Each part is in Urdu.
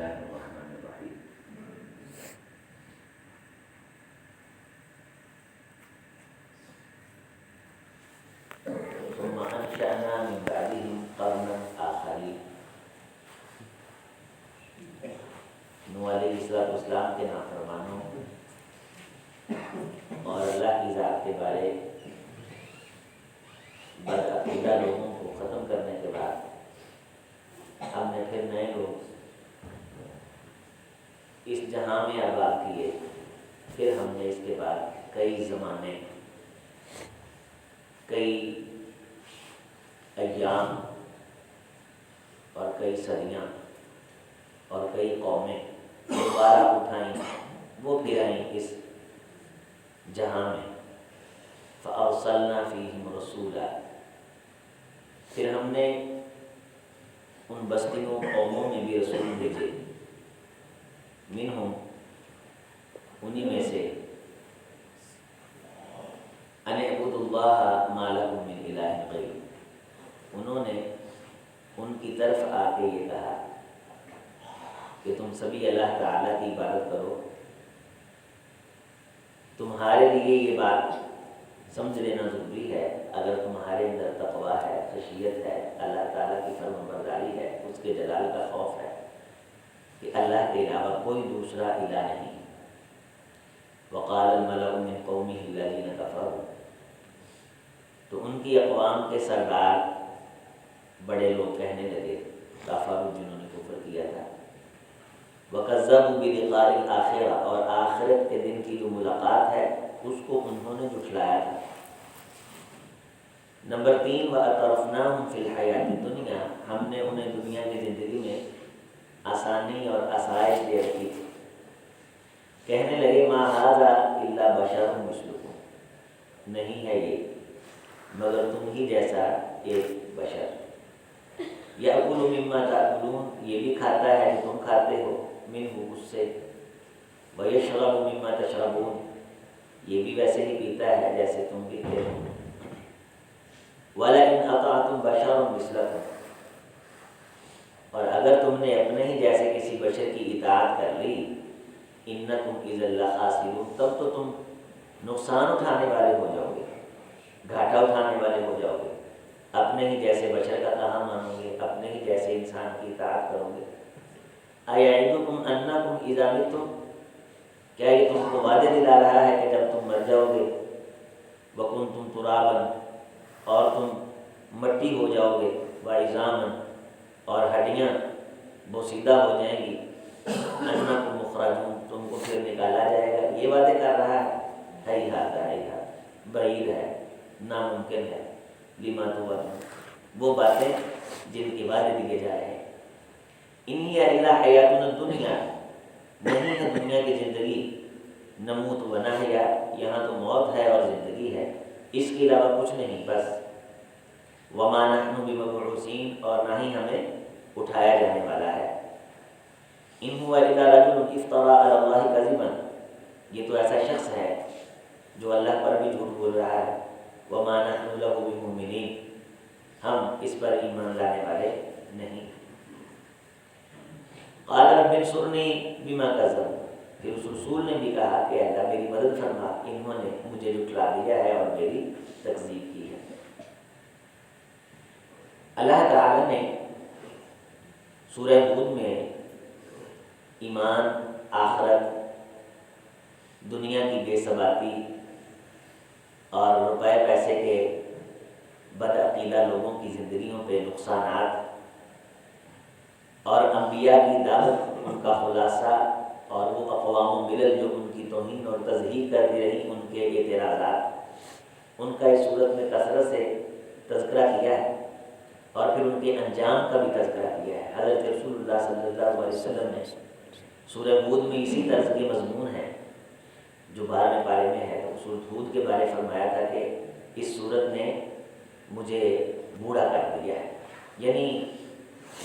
اللہ الرحمن الرحیم. ثم انشأنا من بعدهم قرنا آخرین. نوح علیہ السلام کے نافرمانوں اور اللہ کی ذات کے بارے بدعقیدہ لوگوں کو ختم کرنے کے بعد ہم نے پھر نئے لوگ اس جہاں میں آباد کیے. پھر ہم نے اس کے بعد کئی زمانے، کئی ایام اور کئی صدیاں اور کئی قومیں دوبارہ اٹھائیں، وہ پھر آئیں اس جہاں میں. فَأَرْسَلْنَا فِيهِمْ رَسُولًا. پھر ہم نے ان بستیوں قوموں میں بھی رسول بھیجے. منہم، انہی میں سے، ان اعبدوا اللہ ما لکم من الہ غیرہ. انہوں نے ان کی طرف آ کے یہ کہا کہ تم سبھی اللہ تعالیٰ کی عبادت کرو. تمہارے لیے یہ بات سمجھ لینا ضروری ہے، اگر تمہارے اندر تقویٰ ہے، خشیت ہے، اللہ تعالیٰ کی فرمانبرداری ہے، اس کے جلال کا خوف ہے کہ اللہ کے علاوہ کوئی دوسرا الہ نہیں. وقال الملأ من قومه الذين كفروا. تو ان کی اقوام کے سردار بڑے لوگ کہنے لگے، کافر جنہوں نے کفر کیا تھا، وَكَذَّبُوا بِلِقَاءِ الْآخِرَةِ، اور آخرت کے دن کی جو ملاقات ہے اس کو انہوں نے جھٹلایا تھا. نمبر 3، وَأَتْرَفْنَاهُمْ فِي الْحَيَاةِ الدُّنْيَا. ہم نے انہیں دنیا کی زندگی میں آسانی اور آسائش دے رکھی تھی. کہنے لگے مَا هَذَا إِلَّا بَشَرٌ مِثْلُكُمْ. نہیں ہے یہ مگر تم ہی جیسا ایک بشر. یأکل مما تأکلون، یہ بھی کھاتا ہے جو تم کھاتے ہو، منہ اس سے. ویشرب مما تشربون، یہ بھی ویسے ہی پیتا ہے جیسے تم پیتے ہو. ولئن اطعتم بشرا مثلکم، اور اگر تم نے اپنے ہی جیسے کسی بشر کی اطاعت کر لی، انکم اذا لخاسرون، تب تو تم نقصان اٹھانے والے ہو جاؤ گے، گھاٹا اٹھانے والے ہو جاؤ گے. اپنے ہی جیسے بشر کا کہا مانو گے، اپنے ہی جیسے انسان کی اطاعت کرو گے. ایعدکم انکم اذا متم، کیا یہ تم کو وعدے دلا رہا ہے کہ جب تم مر جاؤ گے، وکنتم ترابا، اور تم مٹی ہو جاؤ گے، وعظاما، اور ہڈیاں بوسیدہ ہو جائیں گی، انکم مخرجون، تم کو پھر نکالا جائے گا. یہ وعدے کر رہا ہے. ہیہات ہیہات، بعید ہے، ناممکن ہے. لما توعدون، وہ باتیں جن کے وعدے دیے جا رہے ہیں. ان ہی الا حیاتنا الدنیا، نہیں ہے دنیا کی زندگی. نموت و نحیا، یہاں تو موت ہے اور زندگی ہے، اس کے علاوہ کچھ نہیں. بس وما نحن بمبعوثین، اور نہ ہی ہمیں اٹھایا جانے والا ہے. ان هو الا رجل افترى على الله كذبا، یہ تو ایسا شخص ہے جو اللہ پر بھی جھوٹ بول رہا ہے. وما نحن له بمؤمنین، ہم اس پر ایمان لانے والے نہیں. قال رب انصرنی بما كذبوا، پھر اس رسول نے بھی کہا کہ اللہ میری مدد فرما، انہوں نے مجھے جھٹلا دیا ہے اور میری تکذیب کی ہے. اللہ تعالی نے سورہ ہود میں ایمان، آخرت، دنیا کی بے ثباتی اور روپے پیسے کے بدعقیدہ لوگوں کی زندگیوں پہ نقصانات، اور انبیاء کی دعوت، ان کا خلاصہ، اور وہ اقوام و ملل جو ان کی توہین اور تضحیق کرتی رہی، ان کے اعتراضات، ان کا اس صورت میں کثرت سے تذکرہ کیا ہے. اور پھر ان کے انجام کا بھی تذکرہ کیا ہے. حضرت رسول اللہ صلی اللہ علیہ وسلم نے سورہ ہود میں اسی طرز کے مضمون ہیں جو 12ویں پارے میں ہے. تو سورۃ ہود کے بارے فرمایا تھا کہ اس سورت نے مجھے بوڑھا کر دیا ہے، یعنی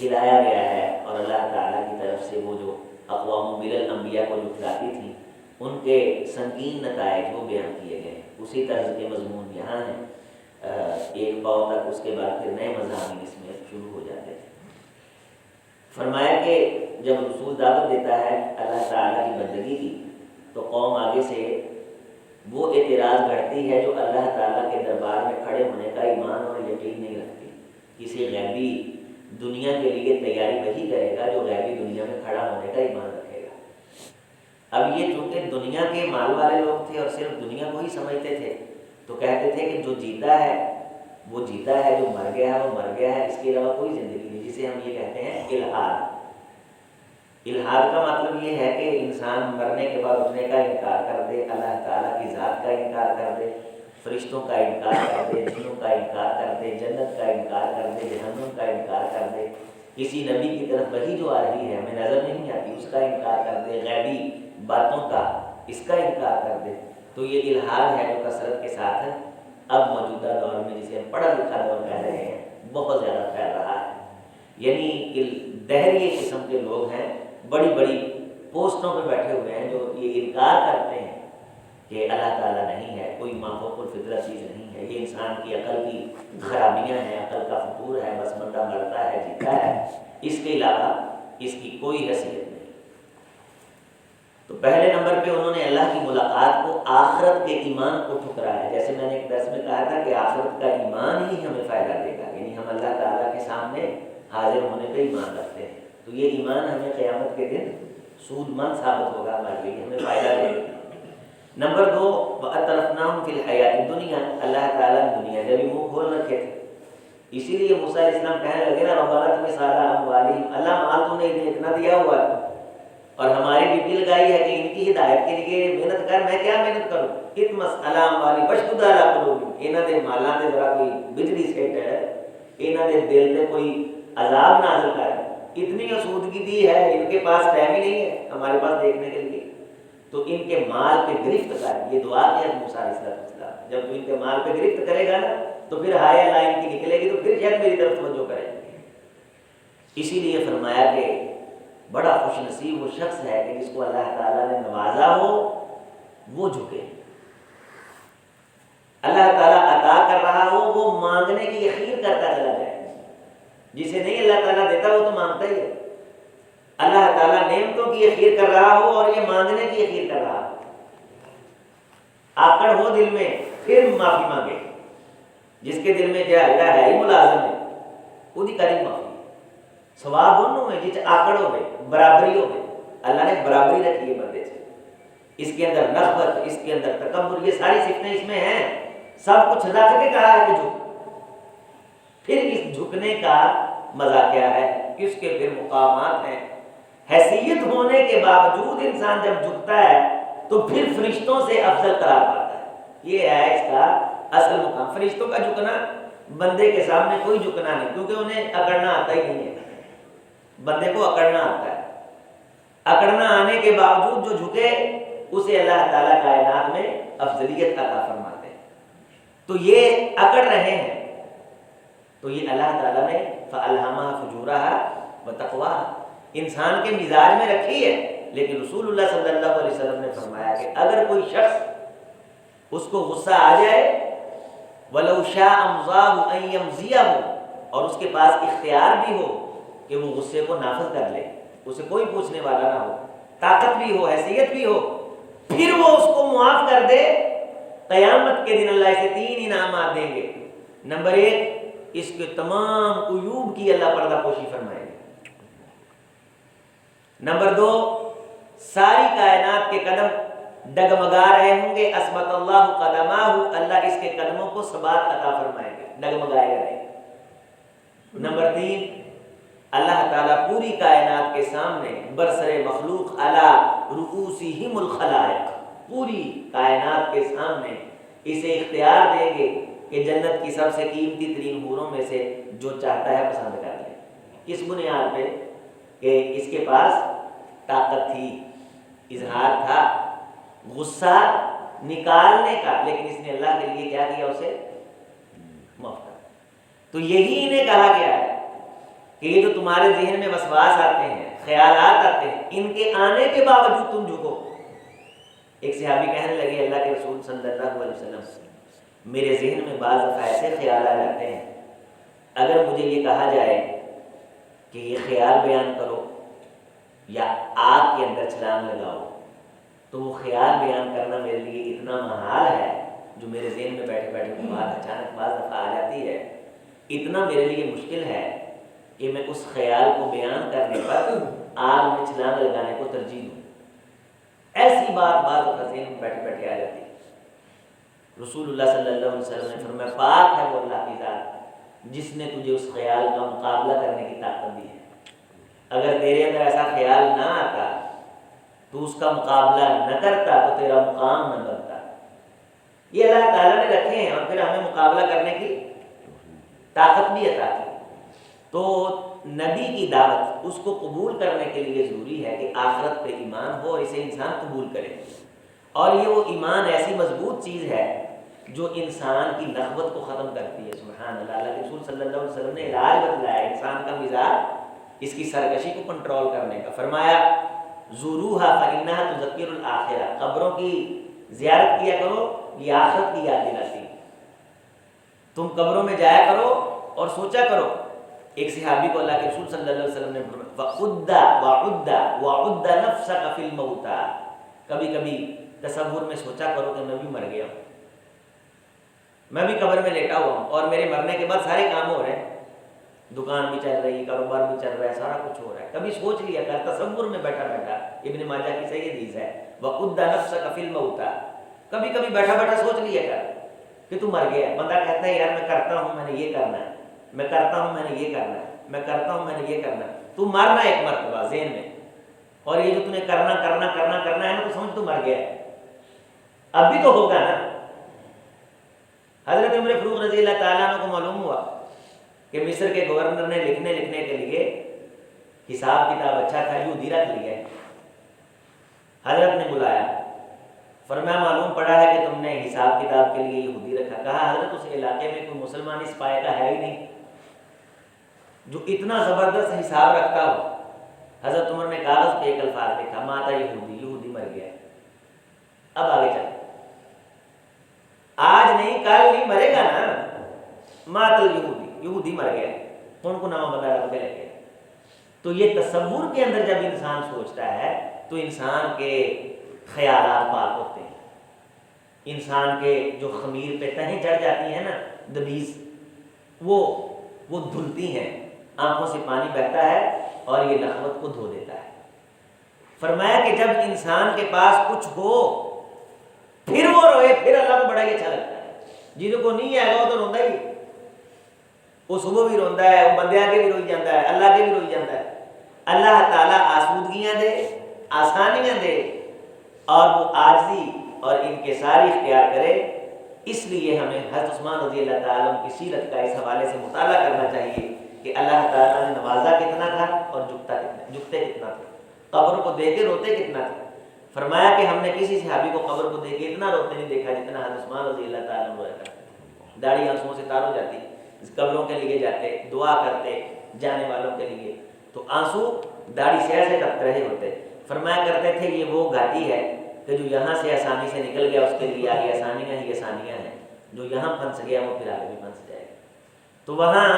ہلایا گیا ہے. اور اللہ تعالیٰ کی طرف سے وہ جو اقوام و ملل انبیاء کو جھٹلاتی تھیں، ان کے سنگین نتائج وہ بیان کیے گئے ہیں. اسی طرز کے مضمون یہاں ہیں، ایک پاؤ تک. اس کے بعد پھر نئے مضامین اس میں شروع ہو جاتے ہیں. فرمایا کہ جب رسول دعوت دیتا ہے اللہ تعالیٰ کی بندگی کی تو قوم آگے سے وہ اعتراض کرتی ہے جو اللہ تعالیٰ کے دربار میں کھڑے ہونے کا ایمان اور یقین نہیں رکھتی. کسی غیبی دنیا کے لیے تیاری وہی کرے گا جو غیبی دنیا میں کھڑا ہونے کا ایمان رکھے گا. اب یہ چونکہ دنیا کے مال والے لوگ تھے اور صرف دنیا کو ہی سمجھتے تھے تو کہتے تھے کہ جو جیتا ہے وہ جیتا ہے، جو مر گیا ہے وہ مر گیا ہے، اس کے علاوہ کوئی زندگی نہیں، جسے ہم یہ کہتے ہیں الحاد. الحاد کا مطلب یہ ہے کہ انسان مرنے کے بعد اٹھنے کا انکار کر دے، اللہ تعالیٰ کی ذات کا انکار کر دے، فرشتوں کا انکار کر دے، جنوں کا انکار کر دے، جنت کا انکار کر دے، جہنم کا انکار کر دے، کسی نبی کی طرف وحی جو آ رہی ہے ہمیں نظر نہیں آتی اس کا انکار کر دے، غیبی باتوں کا اس کا انکار کر دے. تو یہ الحاد ہے جو کثرت کے ساتھ اب موجودہ دور میں جسے ہم پڑھا لکھا دور کہہ رہے ہیں بہت زیادہ پھیل رہا ہے. یعنی دہریے قسم کے لوگ ہیں، بڑی بڑی پوسٹوں پہ بیٹھے ہوئے ہیں جو یہ انکار کرتے ہیں کہ اللہ تعالیٰ نہیں ہے، کوئی مافوق الفطرت چیز نہیں ہے، یہ انسان کی عقل کی خرابیاں ہیں، عقل کا فطور ہے، بس بندہ مرتا ہے جیتا ہے، اس کے علاوہ اس کی کوئی حیثیت نہیں. تو پہلے نمبر پہ انہوں نے اللہ کی ملاقات کو آخرت کے ایمان کو ٹھکرایا. جیسے میں نے ایک درس میں کہا تھا کہ آخرت کا ایمان ہی ہمیں فائدہ دے گا، یعنی ہم اللہ تعالیٰ کے سامنے حاضر ہونے کا ایمان رکھتے ہیں تو یہ ایمان ہمیں قیامت کے دن سود مند ثابت ہوگا، ہمارے لیے ہمیں فائدہ دے گا. نمبر 2 وَأَتْرَفْنَاهُمْ فِي الْحَيَاةِ الدُّنْيَا، اللہ تعالیٰ نے دنیا کے بھی منہ کھول رکھے تھے. اسی لیے موسیٰ علیہ السلام کہنے لگے نا ربنا اطمس علی اموالہم، اللہ مال تو نے انہیں اتنا دیا ہوا ہے اور ہماری ڈیوٹی لگائی ہے کہ ان کی ہدایت کے لیے محنت کر، میں کیا محنت کروں. اطمس علی اموالہم واشدد علی قلوبہم، انہاں دے مالاں تے ذرا کوئی بجلی سیٹ ہے، انہاں دے دل تے کوئی عذاب نازل کر. اتنی اسودگی دی ہے، ان کے پاس ٹائم ہی نہیں ہے ہمارے پاس دیکھنے کے لیے، تو ان کے مال پہ گرفت کر. یہ دعا کیا موسیٰ علیہ السلام، جب تو ان کے مال پہ گرفت کرے گا نا تو پھر ہائے اللہ ان کی نکلے گی تو پھر شاید میری طرف توجہ کرے گی. اسی لیے فرمایا کہ بڑا خوش نصیب وہ شخص ہے کہ جس کو اللہ تعالیٰ نے نوازا ہو وہ جھکے، اللہ تعالیٰ عطا کر رہا ہو وہ مانگنے کی یقین کرتا چلا جائے. جسے نہیں اللہ تعالیٰ دیتا وہ تو مانگتا ہی ہے. اللہ تعالیٰ نعمتوں کی یقین کر رہا ہو اور یہ مانگنے کی یقین کر رہا ہو، آکڑ ہو دل میں پھر معافی مانگے. جس کے دل میں کیا اللہ ہے ہی ملازم ہے وہی کری معافی. ثواب دونوں میں جس آکڑ ہو گئے برابری ہو گئے، اللہ نے برابری رکھی ہے بندے سے. اس کے اندر نخوت، اس کے اندر تکبر، یہ ساری صفتیں اس میں ہیں. سب کچھ رکھ کے کہا ہے کہ جھک. پھر اس جھکنے کا مزہ کیا ہے کہ اس کے پھر مقامات ہیں. حیثیت ہونے کے باوجود انسان جب جھکتا ہے تو پھر فرشتوں سے افضل قرار پاتا ہے. یہ ہے اس کا اصل مقام. فرشتوں کا جھکنا، بندے کے سامنے کوئی جھکنا نہیں کیونکہ انہیں اکڑنا آتا ہی نہیں ہے. بندے کو اکڑنا آتا ہے، اکڑنا آنے کے باوجود جو جھکے اسے اللہ تعالیٰ کائنات میں افضلیت عطا فرماتے ہیں. تو یہ اکڑ رہے ہیں تو یہ اللہ تعالیٰ نے فَأَلْهَمَهَا فُجُورَهَا وَتَقْوَاهَا انسان کے مزاج میں رکھی ہے. لیکن رسول اللہ صلی اللہ علیہ وسلم نے فرمایا کہ اگر کوئی شخص اس کو غصہ آ جائے وَلَوْ شَاءَ أَمْضَاهُ أَن يَمْضِيَهُ، اور اس کے پاس اختیار بھی ہو کہ وہ غصے کو نافذ کر لے، اسے کوئی پوچھنے والا نہ ہو، طاقت بھی ہو، حیثیت بھی ہو، پھر وہ اس کو معاف کر دے، قیامت کے دن اللہ اسے 3 انعامات دیں گے. نمبر 1، اس کے تمام عیوب کی اللہ پردہ پوشی فرمائے گا. نمبر 2، ساری کائنات کے قدم ڈگمگا رہے ہوں گے. اثبت اللہ قدماہ، اللہ اس کے قدموں کو ثبات عطا فرمائے گا، ڈگمگائے گا نہیں. نمبر 3، اللہ تعالیٰ پوری کائنات کے سامنے برسر مخلوق علی رؤوسہم الخلائق، پوری کائنات کے سامنے اسے اختیار دیں گے کہ جنت کی سب سے قیمتی ترین حوروں میں سے جو چاہتا ہے پسند کر لے. کس بنیاد پہ؟ کہ اس کے پاس طاقت تھی، اظہار تھا، غصہ نکالنے کا، لیکن اس نے اللہ کے لیے کیا کیا؟ اسے معاف کر. تو یہی انہیں کہا گیا ہے کہ یہ جو تمہارے ذہن میں وسواس آتے ہیں، خیالات آتے ہیں، ان کے آنے کے باوجود تم جھکو. ایک صحابی کہنے لگے اللہ کے رسول صلی اللہ علیہ وسلم، میرے ذہن میں بعض دفعہ ایسے خیال آ جاتے ہیں، اگر مجھے یہ کہا جائے کہ یہ خیال بیان کرو یا آگ کے اندر چھلانگ لگاؤ، تو وہ خیال بیان کرنا میرے لیے اتنا محال ہے، جو میرے ذہن میں بیٹھے بیٹھے وہ بات اچانک بعض دفعہ آ جاتی ہے، اتنا میرے لیے مشکل ہے کہ میں اس خیال کو بیان کرنے پر آگ میں چھلانگ لگانے کو ترجیح دوں۔ ایسی بات بعض دفعہ ذہن میں بیٹھے بیٹھے آ جاتی ہے۔ رسول اللہ صلی اللہ علیہ وسلم نے فرمایا پاک ہے وہ اللہ کی ذات جس نے تجھے اس خیال کا مقابلہ کرنے کی طاقت دی ہے۔ اگر تیرے اندر ایسا خیال نہ آتا، تو اس کا مقابلہ نہ کرتا، تو تیرا مقام نہ بنتا۔ یہ اللہ تعالیٰ نے رکھے ہیں اور پھر ہمیں مقابلہ کرنے کی طاقت بھی عطا کی۔ تو نبی کی دعوت اس کو قبول کرنے کے لیے ضروری ہے کہ آخرت پہ ایمان ہو اور اسے انسان قبول کرے، اور یہ وہ ایمان ایسی مضبوط چیز ہے جو انسان کی نخوت کو ختم کرتی ہے۔ سبحان اللہ۔ اللہ کے رسول صلی اللہ علیہ وسلم نے علاج بتلایا انسان کا مزاج، اس کی سرکشی کو کنٹرول کرنے کا۔ فرمایا زوروہا فإنہا تذکر الآخرہ، قبروں کی زیارت کیا کرو، یہ آخرت کی یاد دلاتی ہے۔ تم قبروں میں جایا کرو اور سوچا کرو۔ ایک صحابی کو اللہ کے رسول صلی اللہ علیہ وسلم نے وَعُدَّ نَفْسَكَ فِي الْمَوْتَى، کبھی کبھی تصور میں سوچا کرو کہ میں بھی مر گیا ہوں، میں بھی قبر میں لیٹا ہوا ہوں، اور میرے مرنے کے بعد سارے کام ہو رہے ہیں، دکان بھی چل رہی ہے، کاروبار بھی چل رہا ہے، سارا کچھ ہو رہا ہے۔ کبھی سوچ لیا کر، تصور میں بیٹھا بیٹھا، ابن ماجہ کی صحیح حدیث ہے وَعُدَّ نَفْسَكَ فِي الْمَوْتَى، کبھی کبھی بیٹھا بیٹھا سوچ لیا کر کہ تو مر گیا ہے۔ بندہ کہتا ہے یار میں کرتا ہوں، میں نے یہ کرنا ہے، میں کرتا ہوں، میں نے یہ کرنا ہے، میں کرتا ہوں، میں نے یہ کرنا ہے۔ تو مرنا ایک مرتبہ ذہن میں، اور یہ جو تم نے کرنا کرنا کرنا کرنا ہے نا، تو سمجھ تو مر گیا ہے، اب بھی تو ہوگا نا۔ حضرت عمر فاروق رضی اللہ تعالیٰ عنہ کو معلوم ہوا کہ مصر کے گورنر نے لکھنے کے لیے حساب کتاب اچھا تھا، یہودی رکھ لیا ہے۔ حضرت نے بلایا، فرمایا معلوم پڑا ہے کہ تم نے حساب کتاب کے لیے یہودی رکھا۔ کہا حضرت اس علاقے میں کوئی مسلمان اس پائے کا ہے ہی نہیں جو اتنا زبردست حساب رکھتا ہو۔ حضرت عمر نے کاغذ پہ ایک الفاظ لکھا ماتا یہودی، یہودی مر گیا ہے۔ اب آگے چل، آج نہیں کل نہیں مرے گا نا، مات یہودی، یہودی مر گیا، کون کو نام بتا رہا ہے۔ تو یہ تصور کے اندر جب انسان سوچتا ہے تو انسان کے خیالات پاک ہوتے ہیں، انسان کے جو خمیر پہ تہیں چڑھ جاتی ہیں نا دبیز، وہ دھلتی ہیں، آنکھوں سے پانی بہتا ہے اور یہ نخوت کو دھو دیتا ہے۔ فرمایا کہ جب انسان کے پاس کچھ ہو پھر وہ روئے، پھر اللہ کو بڑا ہی اچھا لگتا ہے۔ جنہوں کو نہیں آئے گا وہ تو روندا ہی، وہ صبح بھی روندا ہے، وہ بندیاں کے بھی روئی جاتا ہے، اللہ کے بھی روئی جاتا ہے۔ اللہ تعالیٰ آسودگیاں دے، آسانیاں دے، اور وہ عاجزی اور انکساری اختیار کرے۔ اس لیے ہمیں حضرت عثمان رضی اللہ تعالیٰ عنہ کی سیرت کا اس حوالے سے مطالعہ کرنا چاہیے کہ اللہ تعالیٰ نے نوازا کتنا تھا اور جھکتے کتنا تھا، قبر کو دیکھ کے روتے کتنا تھا۔ فرمایا کہ ہم نے کسی صحابی کو قبر کو دیکھ کے اتنا روتے نہیں دیکھا جتنا حضرت عثمان رضی اللہ تعالیٰ عنہ رویا کرتے، داڑھی آنسوؤں سے تار ہو جاتی، قبروں کے لیے جاتے، دعا کرتے جانے والوں کے لیے، تو آنسو داڑھی سے ایسے ٹپک رہے ہوتے۔ فرمایا کرتے تھے یہ وہ گھاٹی ہے کہ جو یہاں سے آسانی سے نکل گیا اس کے لیے آگے آسانیاں ہی آسانیاں ہیں، جو یہاں پھنس گیا وہ پھر آگے بھی پھنس جائے گا۔ تو وہاں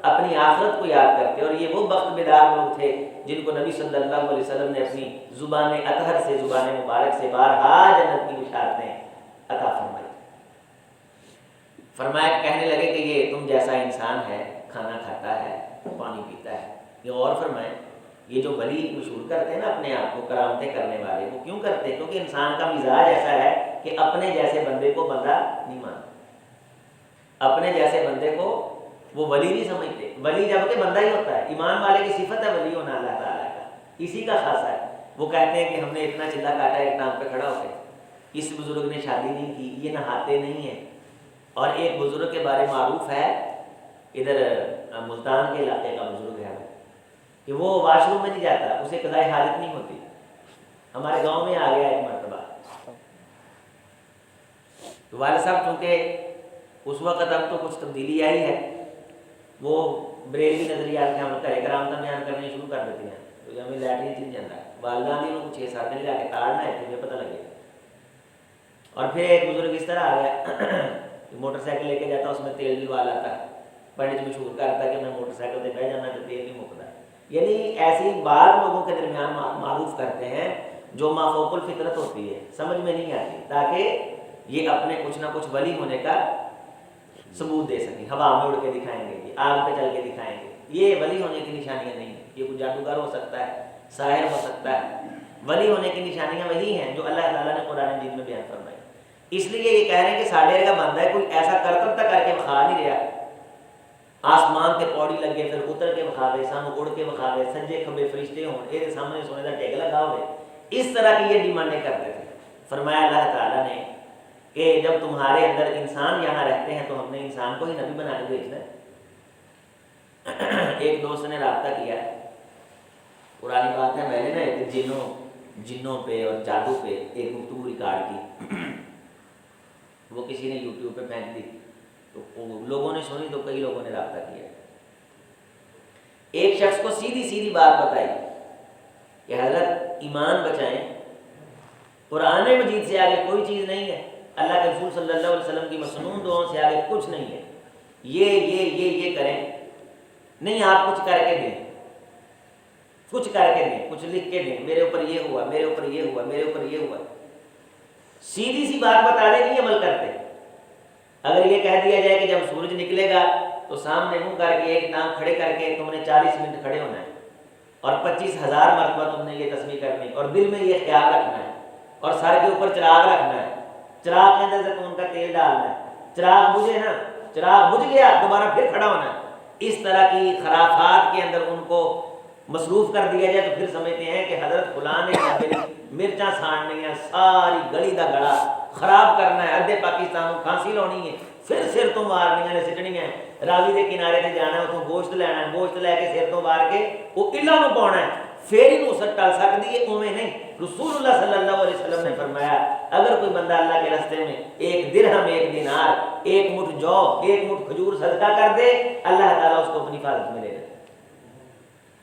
اپنی آخرت کو یاد کرتے، اور یہ وہ بخت بیدار لوگ تھے جن کو نبی صلی اللہ علیہ وسلم نے اپنی زبان اطہر سے، زبان مبارک سے بارہا جنت کی بشارتیں عطا فرمائی۔ فرمایا کہنے لگے کہ یہ تم جیسا انسان ہے، کھانا کھاتا ہے، پانی پیتا ہے۔ یہ اور فرمائے یہ جو ولی مشہور کرتے ہیں نا اپنے آپ کو کرامتیں کرنے والے، وہ کیوں کرتے ہیں؟ کیونکہ انسان کا مزاج ایسا ہے کہ اپنے جیسے بندے کو بندہ نہیں مانتا، اپنے جیسے بندے کو وہ ولی نہیں سمجھتے۔ ولی جب کہ بندہ ہی ہوتا ہے، ایمان والے کی صفت ہے ولی ہونا اللہ تعالیٰ کا، اسی کا خاصہ ہے۔ وہ کہتے ہیں کہ ہم نے اتنا چلا کاٹا ایک ٹانگ پہ کھڑا ہو کے، اس بزرگ نے شادی نہیں کی، یہ نہاتے نہیں ہیں۔ اور ایک بزرگ کے بارے معروف ہے، ادھر ملتان کے علاقے کا بزرگ ہے کہ وہ واش روم میں نہیں جاتا، اسے قضاء حاجت نہیں ہوتی۔ ہمارے گاؤں میں آ گیا ایک مرتبہ، تو والد صاحب چونکہ اس وقت اب تو کچھ تبدیلی آئی ہے، وہ بریلوی نظریات کے عمل کرے کرامتاں بیان کرنے شروع کر دیتی ہیں، تو ہمیں لیٹرین چل جاتا ہے، والدہ نے انہوں کو 6-7 دن لا کے تاڑنا ہے، تمہیں پتہ لگے۔ اور پھر ایک بزرگ اس طرح آ گیا، موٹر سائیکل لے کے جاتا، اس میں تیل بھی ڈلوا لاتا ہے، پنڈت مشہور کرتا ہے کہ میں موٹر سائیکل سے بہ جانا تو تیل نہیں مکتا، یعنی ایسی بات لوگوں کے درمیان معروف کرتے ہیں جو مافوق الفطرت ہوتی ہے، سمجھ میں نہیں آتی، تاکہ یہ اپنے کچھ نہ کچھ ولی ہونے کا ثبوت دے سکیں، ہوا میں اڑ کے دکھائیں گے، یہ آگ پہ چل کے دکھائیں گے۔ یہ ولی ہونے کی نشانیاں نہیں ہیں، یہ کوئی جادوگر ہو سکتا ہے، ساحر ہو سکتا ہے۔ ولی ہونے کی نشانیاں وہی ہیں جو اللہ تعالیٰ نے قرآن مجید میں بیان فرمائی۔ اس لیے یہ کہہ رہے ہیں کہ ساڈے کا بندہ ہے، کوئی ایسا کرتب تک کر کے بخا نہیں رہا، آسمان تے پوڑی لگے پھر اتر کے بخاوے، سانو اڑ کے بخاوے، سجے کھبے فرشتے ہون، یہ سامنے سونے کا ٹیک لگا ہوئے، اس طرح کی یہ ڈیمانڈیں کرتے تھے۔ فرمایا اللہ تعالیٰ نے کہ جب تمہارے اندر انسان یہاں رہتے ہیں تو ہم نے انسان کو ہی نبی بنا کے بھیجنا ہے۔ ایک دوست نے رابطہ کیا، پرانی بات ہے، میں نے نا ایک جنوں پہ اور جادو پہ ایک گفتگو ریکارڈ کی، وہ کسی نے یوٹیوب پہ پھینک دی، تو لوگوں نے سنی تو کئی لوگوں نے رابطہ کیا۔ ایک شخص کو سیدھی بات بتائی کہ حضرت ایمان بچائیں، قرآن مجید سے آگے کوئی چیز نہیں ہے، اللہ کے رسول صلی اللہ علیہ وسلم کی مسنون دعاؤں سے آگے کچھ نہیں ہے، یہ کریں نہیں، آپ کچھ کر کے دیں، کچھ لکھ کے دیں، میرے اوپر یہ ہوا، میرے اوپر یہ ہوا، میرے اوپر یہ ہوا۔ سیدھی سی بات بتا دیں نہیں عمل کرتے۔ اگر یہ کہہ دیا جائے کہ جب سورج نکلے گا تو سامنے منہ کر کے ایک ٹانگ کھڑے کر کے تم نے 40 منٹ کھڑے ہونا ہے اور 25,000 مرتبہ تم نے یہ تسبیح کرنی اور دل میں یہ خیال رکھنا ہے اور سر کے اوپر چراغ رکھنا ہے، چراغ کے اندر زیتون کا تیل ڈالنا ہے، چراغ بجھے نا، چراغ بجھ گیا دوبارہ پھر کھڑا ہونا ہے۔ اس طرح کی خرافات کے اندر ان کو مصروف کر دیا جائے تو پھر سمجھتے ہیں کہ حضرت فلاں نے مرچاں ساڑنی ہیں، ساری گلی دا گڑا خراب کرنا ہے، ادھے پاکستان کو کھانسی لونی ہے، پھر سر تو مارنیاں نے سٹنی ہیں، راوی دے کنارے تے جانا ہے، اتوں گوشت لینا ہے، گوشت لے کے سر تو مار کے وہ اللہ نو پاؤنا ہے، پھر ہی نصرت ٹل سکتی ہے، اویں نہیں۔ رسول اللہ صلی اللہ علیہ وسلم نے فرمایا اگر کوئی بندہ اللہ کے راستے میں 1 درہم 1 دینار 1 مٹھ جو 1 مٹھ کھجور صدقہ کر دے، اللہ تعالیٰ اس کو اپنی حفاظت میں لے لیتا ہے،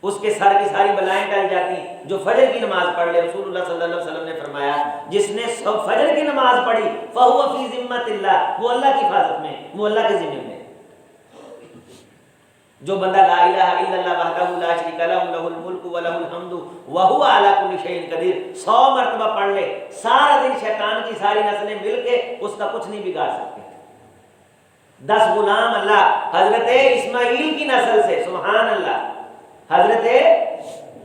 اس کے سر کی ساری بلائیں ٹل جاتی۔ جو فجر کی نماز پڑھ لے، رسول اللہ صلی اللہ علیہ وسلم نے فرمایا جس نے فجر کی نماز پڑھی فہو فی ذمۃ اللہ، وہ اللہ کی حفاظت میں، وہ اللہ کے ذمہ میں۔ جو بندہ لا الہ الا اللہ وحدہ لا شریک لہ لہ الملک ولہ الحمد وہو علی کل شیء قدیر 100 مرتبہ پڑھ لے، سارا دن شیطان کی ساری نسلیں مل کے اس کا کچھ نہیں بگاڑ سکتے۔ 10 غلام اللہ حضرت اسماعیل کی نسل سے، سبحان اللہ، حضرت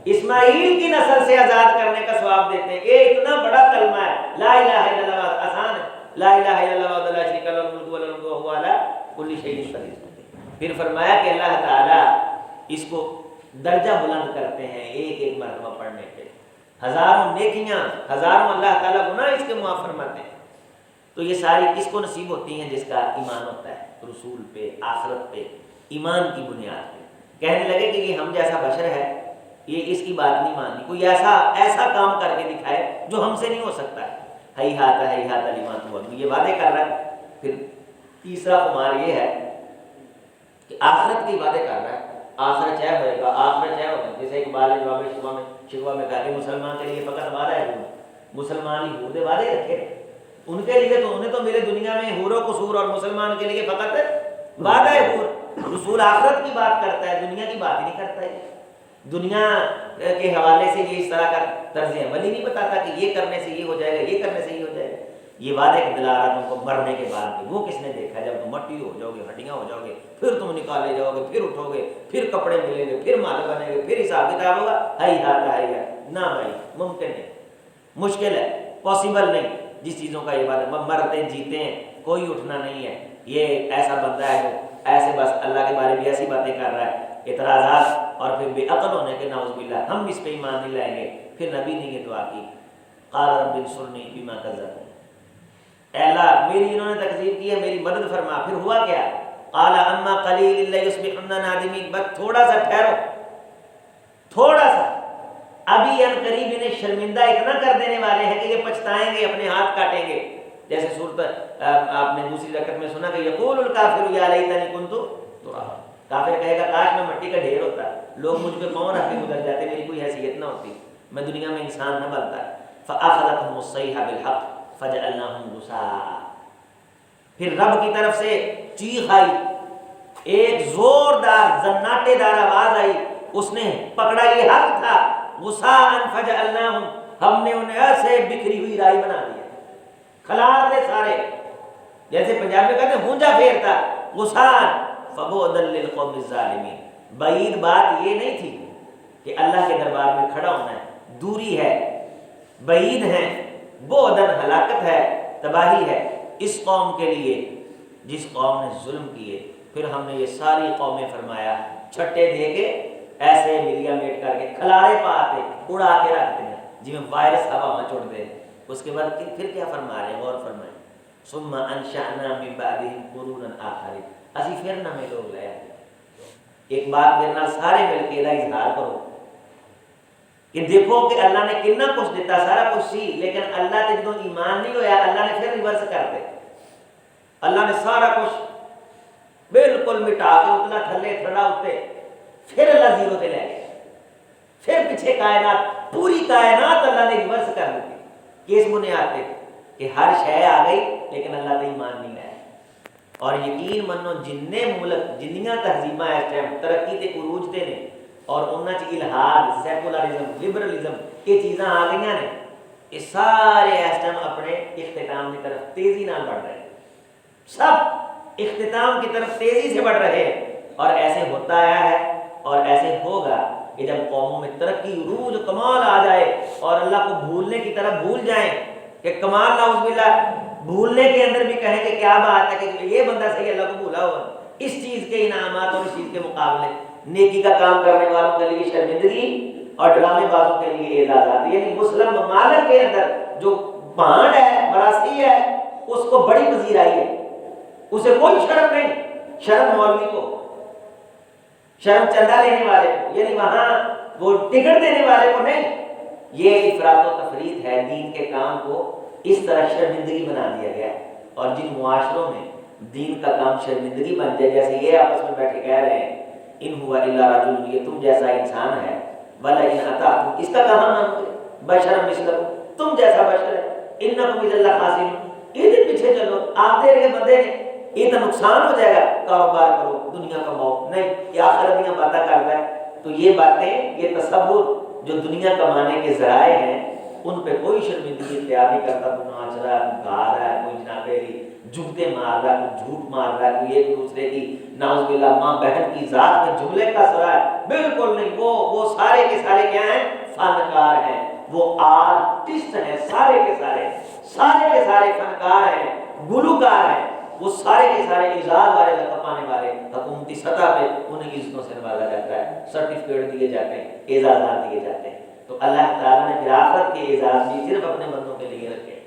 اسماعیل کی نسل سے آزاد کرنے کا ثواب دیتے ہیں۔ یہ اتنا بڑا کلمہ ہے، لا الہ الا اللہ، آسان ہے، لا الہ الا اللہ وحدہ لا شریک لہ لہ الملک ولہ الحمد وہو علی کل شیء قدیر۔ پھر فرمایا کہ اللہ تعالیٰ اس کو درجہ بلند کرتے ہیں ایک مرتبہ پڑھنے پہ، ہزاروں نیکیاں، ہزاروں اللہ تعالیٰ گناہ اس کے معاف فرماتے ہیں۔ تو یہ ساری کس کو نصیب ہوتی ہیں؟ جس کا ایمان ہوتا ہے رسول پہ، آخرت پہ، ایمان کی بنیاد پہ۔ کہنے لگے کہ یہ ہم جیسا بشر ہے، یہ اس کی بات نہیں ماننی، کوئی ایسا کام کر کے دکھائے جو ہم سے نہیں ہو سکتا ہے۔ ہیہات لما توعدون، یہ وعدے کر رہا ہے۔ پھر تیسرا خمار یہ ہے کہ آخرت کی وعدے کر رہا ہے، آخرت چاہے ہوئے گا، آخرت چاہے ہوگا۔ جیسے اقبال نے جواب شکوہ میں کہا کہ مسلمان کے لیے فقط وعدہ ہے حور، مسلمان ہی حور دے وعدے رکھے، ان کے لیے تو انہیں تو ملے دنیا میں حور و قصور، اور مسلمان کے لیے فقط وعدہ ہے حور۔ رسول آخرت کی بات کرتا ہے، دنیا کی بات ہی نہیں کرتا ہے۔ دنیا کے حوالے سے یہ اس طرح کا طرز عمل ہی نہیں بتاتا کہ یہ کرنے سے یہ ہو جائے گا، یہ کرنے سے یہ ہو جائے گا۔ یہ وعدے کے دلا رہا تم کو مرنے کے بعد کہ وہ کس نے دیکھا، جب تم مٹی ہو جاؤ گے، ہڈیاں ہو جاؤ گے، پھر تم نکالے جاؤ گے، پھر اٹھو گے، پھر کپڑے ملیں گے، پھر مال بنے گے، پھر حساب کتاب ہوگا۔ نہ بھائی، ممکن نہیں، مشکل ہے، پاسبل نہیں۔ جس چیزوں کا یہ وعدہ، مرتے جیتے ہیں، کوئی اٹھنا نہیں ہے۔ یہ ایسا بندہ ہے جو ایسے بس اللہ کے بارے میں ایسی باتیں کر رہا ہے، اعتراضات اور پھر بے عقل ہونے کے نعوذ باللہ، ہم اس پہ ایمان نہیں لائیں گے۔ پھر نبی نے یہ دعا کی، قال رب انصرنی بما کذبون، اے اللہ میری انہوں نے تکذیب کی ہے، میری مدد فرما۔ پھر ہوا کیا؟ قال اما قلیل لیصبحن نادمین، بس تھوڑا سا ٹھہرو، تھوڑا سا، ابھی ان قریب انہیں شرمندہ اتنا کر دینے والے ہیں کہ یہ پچھتائیں گے، اپنے ہاتھ کاٹیں گے۔ جیسے صورت آپ نے دوسری رکعت میں سنا کہ یقول الکافر یا لیتنی کنت ترابا، کافر کہے گا کاش میں مٹی کا ڈھیر ہوتا، لوگ مجھ پہ کون رکھ کے گزر جاتے، میری کوئی حیثیت نہ ہوتی، میں دنیا میں انسان نہ بنتا۔ فاخذتهم الصیحہ بالحق فجعلناہم غثاء، پھر رب کی طرف سے چیخ آئی، ایک زوردار زناٹے دار آواز آئی، اس نے پکڑا یہ حق تھا، غثاء فجعلناہم، ہم نے انہیں ایسے بکھری ہوئی رائی بنا دیا، کھلار تھے سارے، جیسے پنجابی کہتے ہیں ہونجا پھیرتا، غثاء فبعدا للقوم الظالمین۔ بعید بات یہ نہیں تھی کہ اللہ کے دربار میں کھڑا ہونا ہے، دوری ہے، بعید ہیں، بعداً ہلاکت ہے، تباہی ہے اس قوم کے لیے جس قوم نے ظلم کیے۔ پھر ہم نے یہ ساری قومیں فرمایا چھٹے دے کے ایسے ملیا میٹ کر کے کھلارے پاتے اڑا کے رکھتے ہیں جی میں وائرس ہوا میں چھوڑ دے۔ اس کے بعد پھر کیا فرما رہے ہیں، غور فرمائیں، ثم انشأنا من بعدهم قرونا آخرین، اسی پھر نہ میں لوگ لے آتے۔ ایک بات میرے نال سارے مل کے اظہار کرو کہ دیکھو کہ اللہ نے کتنا کچھ دیتا، سارا کچھ سی، لیکن اللہ تے جدوں ایمان نہیں ہویا اللہ نے پھر ریورس کر دے، اللہ نے سارا کچھ بالکل مٹا کے اتنا تھلے تھڑا اٹھے، پھر اللہ زیرو تے لے گیا، پھر پیچھے کائنات پوری کائنات اللہ نے ریورس کر دی کس بنیاد پہ کہ ہر شے آ گئی لیکن اللہ تے ایمان نہیں لایا۔ اور یقین منو جننے ملک جنیاں تہذیباں اس ٹائم ترقی تے عروج تے نے اور انہاں چ الحاد، سیکولرزم، لبرلزم یہ چیزاں آ گئی نے، یہ سارے اس ٹائم اپنے اختتام کی طرف تیزی نال بڑھ رہے ہیں، سب اختتام کی طرف تیزی سے بڑھ رہے ہیں۔ اور ایسے ہوتا آیا ہے اور ایسے ہوگا کہ جب قوموں میں ترقی عروج کمال آ جائے اور اللہ کو بھولنے کی طرف بھول جائیں کہ کمال نعوذ باللہ بھولنے کے اندر بھی کہیں کہ کیا بات ہے کہ یہ بندہ صحیح اللہ کو بھولا ہوا، اس چیز کے انعامات اور اس چیز کے مقابلے نیکی کا کام کرنے والوں کے لیے شرمندگی اور ڈرامے بازوں کے لیے اعزازات۔ یعنی مسلم ممالک کے اندر جو بانڈ ہے، براسی ہے، اس کو بڑی پذیرائی ہے، اسے کوئی شرم نہیں، شرم مولوی کو، شرم چندہ لینے والے کو، یعنی وہاں وہ ٹکٹ دینے والے کو نہیں۔ یہ افراط و تفریط ہے، دین کے کام کو اس طرح شرمندگی بنا دیا گیا ہے۔ اور جن معاشروں میں دین کا کام شرمندگی بن جائے، جیسے یہ آپس میں بیٹھے کہہ رہے ہیں ان ہوا الا رجل، یہ تم جیسا انسان ہے، ولا ان اطعتم، اس کا کہاں مانتے بشر مثلکم، تم جیسا بشر ہے، انکم اذا لخاسرون، یہ پیچھے چلو، آپ دے رہے بندے نے یہ تو نقصان ہو جائے گا، کاروبار کرو، دنیا کماؤ، نہیں یہ آخرت دیا باتیں کرتا ہے۔ تو یہ باتیں، یہ تصور جو دنیا کمانے کے ذرائع ہیں ان پہ کوئی شرمندگی اختیار نہیں کرتا۔ کوئی ناچ رہا ہے، کوئی گا رہا ہے، کوئی جناب جھوٹے مار رہا ہے، کوئی جھوٹ مار رہا ہے، کوئی ایک دوسرے کی نعوذ باللہ ماں بہن کی ذات میں جملے کا سرا ہے، بالکل نہیں۔ وہ سارے کے سارے کیا ہیں؟ فنکار ہیں، وہ آرٹسٹ ہیں، سارے کے سارے فنکار ہیں، گلوکار ہیں، وہ سارے کے سارے اعزاز والے لقب پانے والے، حکومتی سطح پہ انہیں عزتوں سے نوازا جاتا ہے، سرٹیفکیٹ دیے جاتے ہیں، اعزازات دیے جاتے ہیں۔ تو اللہ تعالیٰ نے پھر آخرت کے اعزاز بھی صرف اپنے بندوں کے لیے رکھے،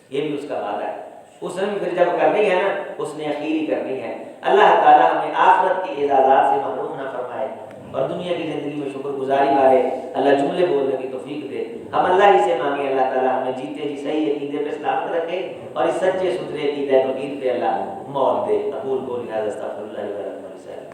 یہ بھی اس کا وعدہ ہے۔ اس نے بھی پھر جب کرنی ہے نا، اس نے اخیری کرنی ہے۔ اللہ تعالیٰ ہمیں آخرت کے اعزازات سے محروم نہ فرمائے اور دنیا کی زندگی میں شکر گزاری والے اللہ جملے بولنے کی توفیق دے۔ ہم اللہ ہی سے مانگے اللہ تعالیٰ ہمیں جیتے جی صحیح عقیدے پہ سلامت رکھے اور اس سچے ستھرے عقیدہ توحید پہ اللہ موت دے۔ اقول قولی ھذا استغفر اللہ لي ولکم ولسائر